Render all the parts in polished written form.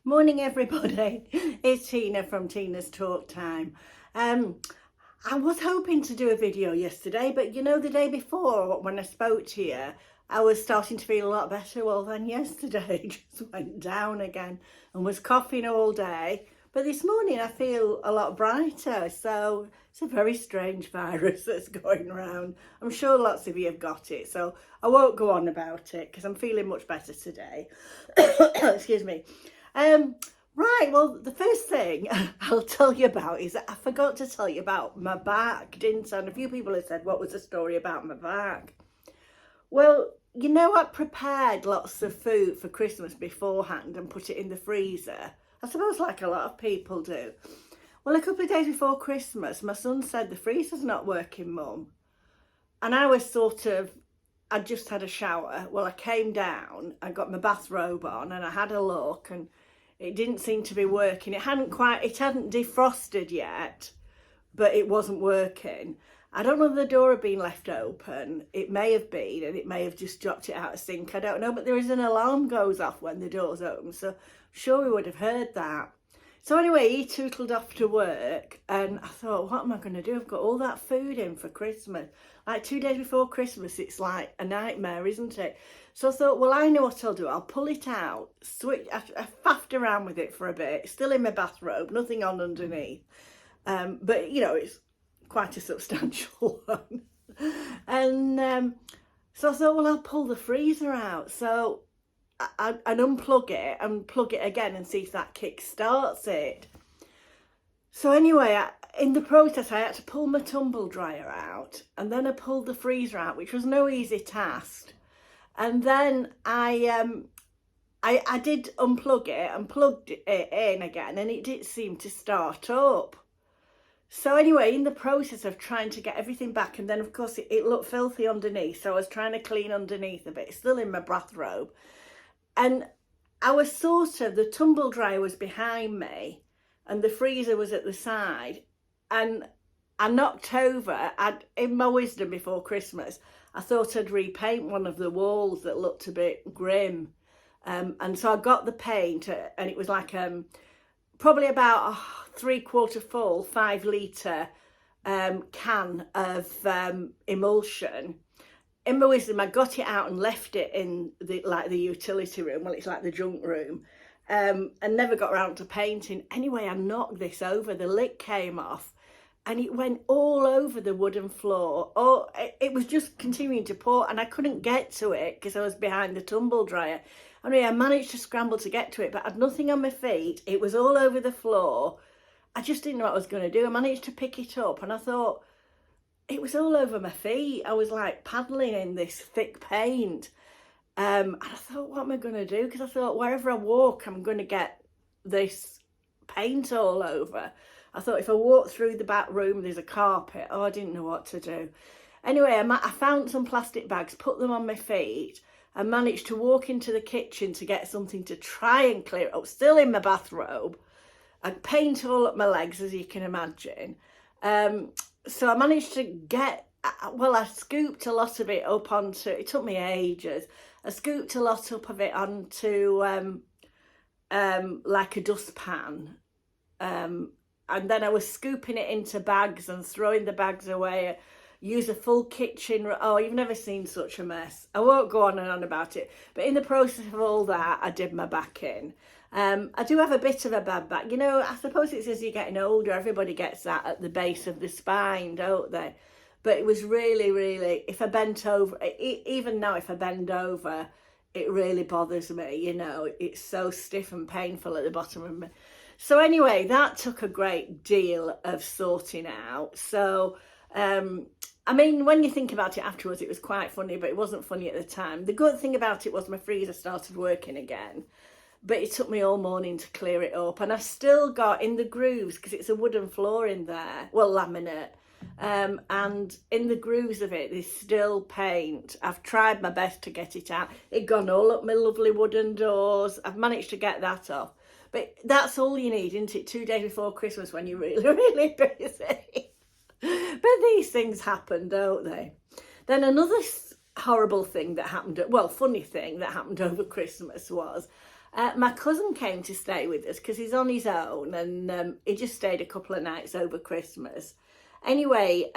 Morning everybody, it's Tina from Tina's Talk Time. I was hoping to do a video yesterday, but you know, the day before when I spoke to you, I was starting to feel a lot better. Well, then yesterday just went down again and was coughing all day. But this morning I feel a lot brighter, so it's a very strange virus that's going around. I'm sure lots of you have got it, so I won't go on about it because I'm feeling much better today. Excuse me. Right, well, the first thing I'll tell you about is that I forgot to tell you about my back, didn't I? And a few people have said, what was the story about my back? Well, you know, I prepared lots of food for Christmas beforehand and put it in the freezer. I suppose like a lot of people do. Well, a couple of days before Christmas, my son said, the freezer's not working, Mum. And I was I'd just had a shower. Well, I came down, I got my bathrobe on and I had a look and it didn't seem to be working. It hadn't defrosted yet, but it wasn't working. I don't know if the door had been left open. It may have been, and it may have just dropped it out of sync. I don't know, but there is an alarm goes off when the door's open, so I'm sure we would have heard that. So anyway, he tootled off to work and I thought, what am I going to do? I've got all that food in for Christmas. Like 2 days before Christmas, it's like a nightmare, isn't it? So I thought, well, I know what I'll do. I'll pull it out, I faffed around with it for a bit, still in my bathrobe, nothing on underneath. But, you know, it's quite a substantial one. And so I thought, well, I'll pull the freezer out. So I'd unplug it and plug it again and see if that kick starts it. So anyway, in the process, I had to pull my tumble dryer out and then I pulled the freezer out, which was no easy task. And then I did unplug it and plugged it in again and it didn't seem to start up. So anyway, in the process of trying to get everything back, and then of course it looked filthy underneath, so I was trying to clean underneath a bit, still in my bathrobe. And I was the tumble dryer was behind me and the freezer was at the side. And I knocked over, in my wisdom before Christmas, I thought I'd repaint one of the walls that looked a bit grim. And so I got the paint and it was like probably about a 3/4 full 5 litre can of emulsion. In my wisdom, I got it out and left it in the utility room. Well, it's like the junk room, and never got around to painting. Anyway, I knocked this over. The lid came off, and it went all over the wooden floor. Oh, it was just continuing to pour, and I couldn't get to it because I was behind the tumble dryer. Anyway, I managed to scramble to get to it, but I had nothing on my feet. It was all over the floor. I just didn't know what I was going to do. I managed to pick it up, and I thought, it was all over my feet. I was like paddling in this thick paint. And I thought, what am I going to do? Because I thought, wherever I walk, I'm going to get this paint all over. I thought, if I walk through the back room, there's a carpet. Oh, I didn't know what to do. Anyway, I found some plastic bags, put them on my feet, and managed to walk into the kitchen to get something to try and clear it up. Still in my bathrobe. I paint all up my legs, as you can imagine. So I managed to I scooped a lot of it up onto, it took me ages. I scooped a lot up of it onto like a dustpan. And then I was scooping it into bags and throwing the bags away. Use a full kitchen. Oh, you've never seen such a mess. I won't go on and on about it. But in the process of all that, I did my back in. I do have a bit of a bad back. You know, I suppose it's as you're getting older, everybody gets that at the base of the spine, don't they? But it was really, really, if I bent over, even now if I bend over, it really bothers me, you know. It's so stiff and painful at the bottom of me. So anyway, that took a great deal of sorting out. So, I mean, when you think about it afterwards, it was quite funny, but it wasn't funny at the time. The good thing about it was my freezer started working again. But it took me all morning to clear it up. And I've still got in the grooves, because it's a wooden floor in there, well, laminate. And in the grooves of it, there's still paint. I've tried my best to get it out. It'd gone all up my lovely wooden doors. I've managed to get that off. But that's all you need, isn't it? 2 days before Christmas when you're really, really busy. But these things happen, don't they? Then another horrible thing that happened, well, funny thing that happened over Christmas was My cousin came to stay with us because he's on his own, and he just stayed a couple of nights over Christmas. Anyway,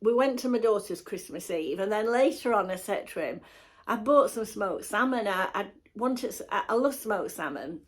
we went to my daughter's Christmas Eve, and then later on I said to him, I bought some smoked salmon. I love smoked salmon.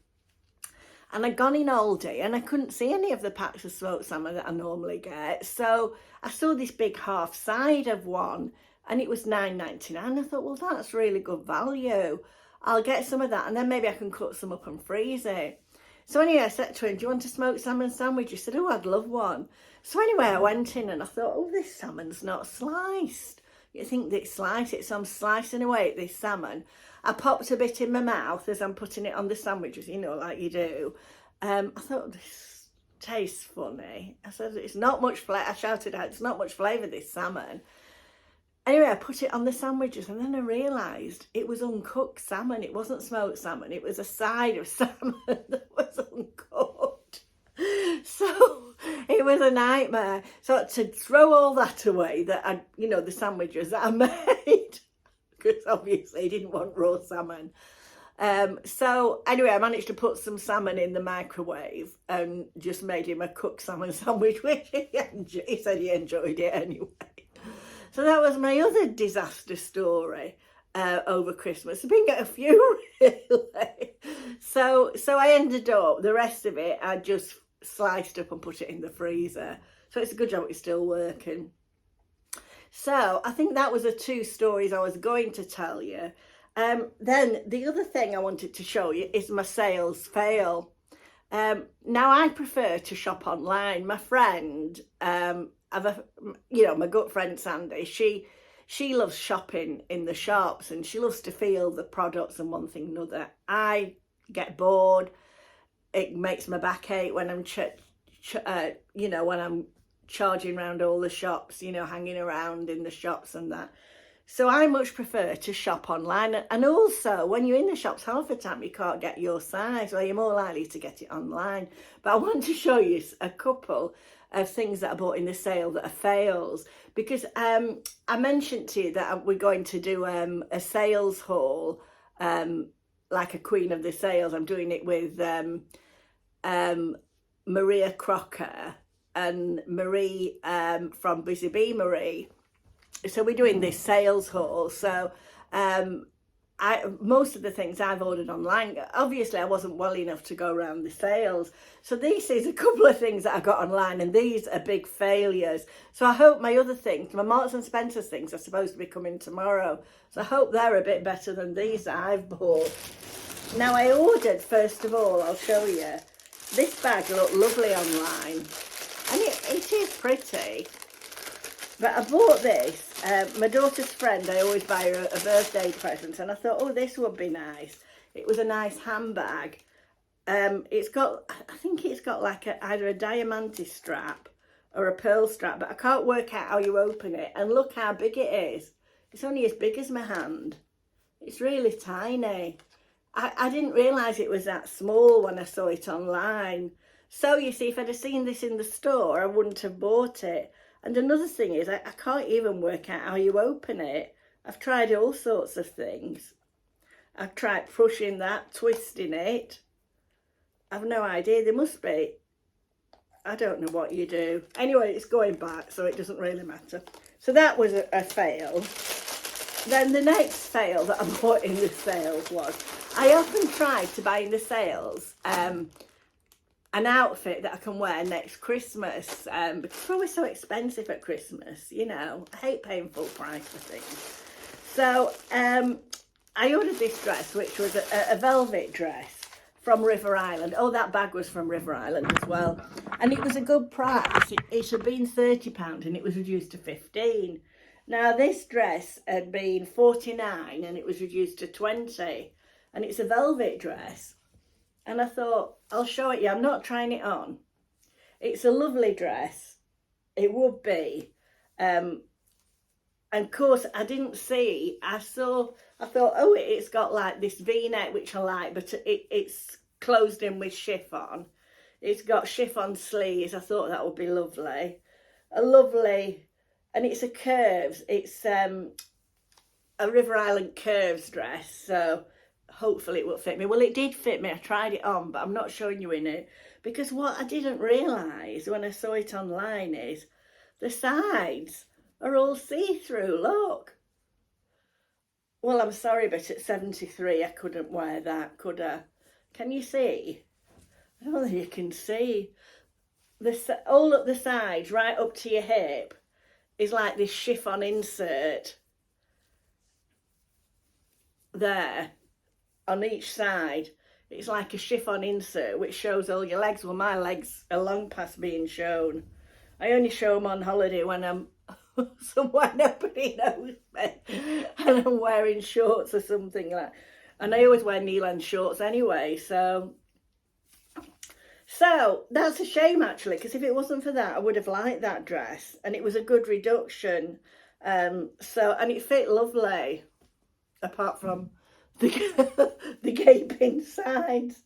And I'd gone in Aldi and I couldn't see any of the packs of smoked salmon that I normally get. So I saw this big half side of one and it was $9.99. I thought, well, that's really good value. I'll get some of that and then maybe I can cut some up and freeze it. So anyway, I said to him, do you want a smoked salmon sandwich? He said, oh, I'd love one. So anyway, I went in and I thought, oh, this salmon's not sliced. You think they'd slice it, so I'm slicing away at this salmon. I popped a bit in my mouth as I'm putting it on the sandwiches, you know, like you do. I thought, this tastes funny. I said, it's not much flavour. I shouted out, it's not much flavour, this salmon. Anyway, I put it on the sandwiches and then I realised it was uncooked salmon. It wasn't smoked salmon. It was a side of salmon that was uncooked. So it was a nightmare. So to throw all that away, the sandwiches that I made, because obviously I didn't want raw salmon. So anyway, I managed to put some salmon in the microwave and just made him a cooked salmon sandwich, which he said he enjoyed it anyway. So that was my other disaster story over Christmas. I've been getting a few really. So I ended up, the rest of it, I just sliced up and put it in the freezer. So it's a good job it's still working. So I think that was the two stories I was going to tell you. Then the other thing I wanted to show you is my sales fail. Now I prefer to shop online. My friend, my good friend Sandy, she loves shopping in the shops and she loves to feel the products and one thing and another. I get bored. It makes my back ache when I'm when I'm charging around all the shops, hanging around in the shops and that. So I much prefer to shop online. And also, when you're in the shops, half the time you can't get your size, or you're more likely to get it online. But I want to show you a couple of things that I bought in the sale that are fails. Because I mentioned to you that we're going to do a sales haul, like a queen of the sales. I'm doing it with Maria Crocker and Marie from Busy Bee Marie. So we're doing this sales haul. So most of the things I've ordered online, obviously I wasn't well enough to go around the sales. So this is a couple of things that I got online and these are big failures. So I hope my other things, my Marks and Spencer's things are supposed to be coming tomorrow. So I hope they're a bit better than these that I've bought. Now I ordered, first of all, I'll show you. This bag looked lovely online. And it is pretty. But I bought this. My daughter's friend, I always buy her a birthday present. And I thought, oh, this would be nice. It was a nice handbag. I think it's got like either a diamante strap or a pearl strap. But I can't work out how you open it. And look how big it is. It's only as big as my hand. It's really tiny. I didn't realise it was that small when I saw it online. So you see, if I'd have seen this in the store, I wouldn't have bought it. And another thing is, I can't even work out how you open it. I've tried all sorts of things. I've tried pushing that, twisting it. I've no idea. There must be. I don't know what you do. Anyway, it's going back, so it doesn't really matter. So that was a fail. Then the next fail that I bought in the sales was, I often try to buy in the sales an outfit that I can wear next Christmas, because it's always so expensive at Christmas, I hate paying full price for things. So I ordered this dress, which was a velvet dress from River Island. Oh, that bag was from River Island as well. And it was a good price. It had been £30 and it was reduced to £15. Now this dress had been £49 and it was reduced to £20. And it's a velvet dress. And I thought, I'll show it you. I'm not trying it on. It's a lovely dress. It would be. And of course, I didn't see. I thought, oh, it's got like this V-neck, which I like, but it's closed in with chiffon. It's got chiffon sleeves. I thought that would be lovely. And it's a curves. It's a River Island curves dress. So hopefully it will fit me. Well, it did fit me. I tried it on, but I'm not showing you in it, because what I didn't realise when I saw it online is the sides are all see-through. Look. Well, I'm sorry, but at 73 I couldn't wear that, could I? Can you see? I don't know if you can see. All up the sides, right up to your hip, is like this chiffon insert there on each side. It's like a chiffon insert which shows all your legs. Well, my legs are long past being shown. I only show them on holiday when I'm somewhere nobody knows me and I'm wearing shorts or something like. And I always wear knee-length shorts anyway, so that's a shame actually, because if it wasn't for that I would have liked that dress, and it was a good reduction, and it fit lovely apart from the the gaping sides.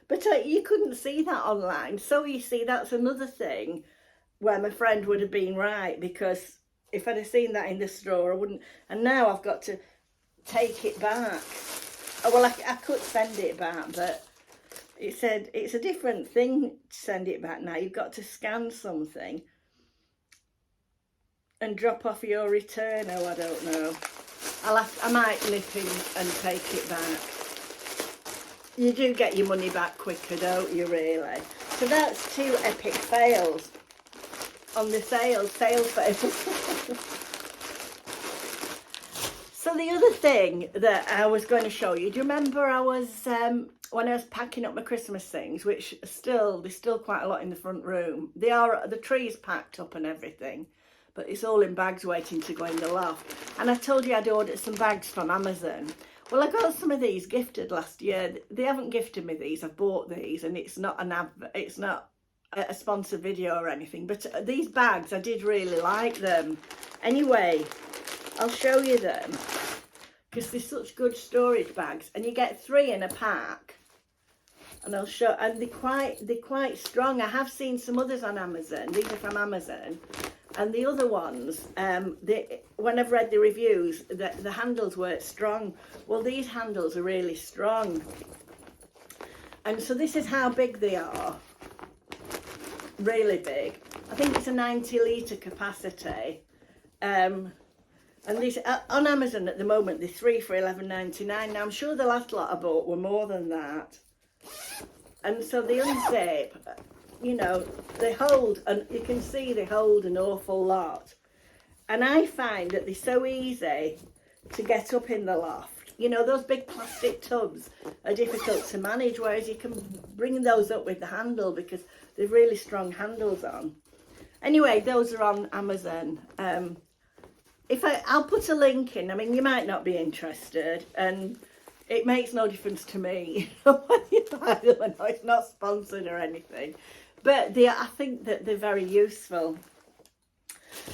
But you couldn't see that online, so you see that's another thing where my friend would have been right, because if I'd have seen that in the store I wouldn't. And now I've got to take it back. Oh well, I could send it back, but it said it's a different thing to send it back now. You've got to scan something and drop off your return. Oh, I don't know. I might nip in and take it back. You do get your money back quicker, don't you, really? So that's 2 epic fails on the sale fails. So the other thing that I was going to show you, do you remember I was when I was packing up my Christmas things, which there's still quite a lot in the front room. The tree's packed up and everything, but it's all in bags waiting to go in the loft. And I told you I'd ordered some bags from Amazon. Well, I got some of these gifted last year. They haven't gifted me these. I've bought these, and it's not it's not a sponsored video or anything. But these bags, I did really like them. Anyway, I'll show you them, because they're such good storage bags, and you get 3 in a pack. And I'll show, and they're quite strong. I have seen some others on Amazon. These are from Amazon, and the other ones, when I've read the reviews, the handles weren't strong. Well, these handles are really strong, and so this is how big they are. Really big. I think it's a 90-litre capacity. And these on Amazon at the moment, they're 3 for £11.99. Now I'm sure the last lot I bought were more than that. And so they unzip, you know, they hold, and you can see they hold an awful lot. And I find that they're so easy to get up in the loft. You know, those big plastic tubs are difficult to manage, whereas you can bring those up with the handle because they've really strong handles on. Anyway, those are on Amazon. I'll put a link in. I mean, you might not be interested, and it makes no difference to me. It's not sponsored or anything, but I think that they're very useful.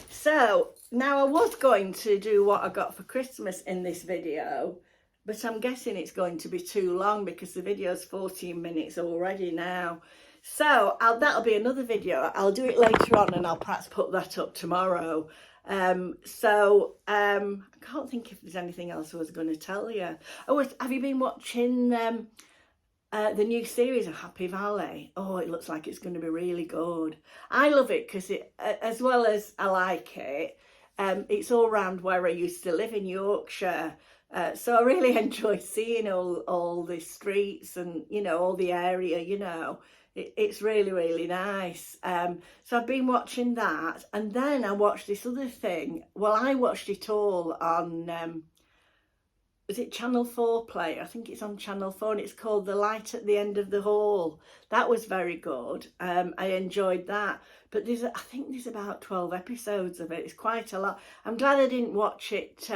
So now I was going to do what I got for Christmas in this video, but I'm guessing it's going to be too long because the video's 14 minutes already now. So that'll be another video. I'll do it later on, and I'll perhaps put that up tomorrow. I can't think if there's anything else I was going to tell you. Oh, have you been watching the new series of Happy Valley? Oh, it looks like it's going to be really good. I love it because as well as I like it, it's all around where I used to live in Yorkshire. So I really enjoy seeing all the streets and, you know, all the area, you know. It's really, really nice. So I've been watching that, and then I watched this other thing. Well, I watched it all on, was it Channel 4 Play? I think it's on Channel 4, and it's called The Light at the End of the Hall. That was very good. I enjoyed that. But I think there's about 12 episodes of it. It's quite a lot. I'm glad I didn't watch it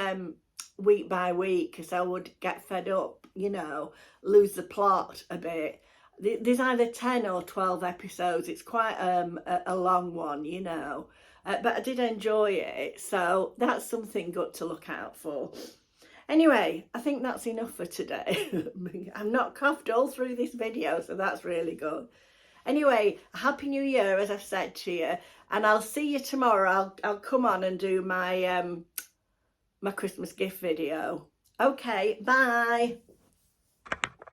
week by week, because I would get fed up, you know, lose the plot a bit. There's either 10 or 12 episodes. It's quite a long one, you know, but I did enjoy it, so that's something good to look out for. Anyway, I think that's enough for today. I'm not coughed all through this video, so that's really good. Anyway, Happy New Year, as I've said to you, and I'll see you tomorrow. I'll come on and do my my Christmas gift video. Okay, bye.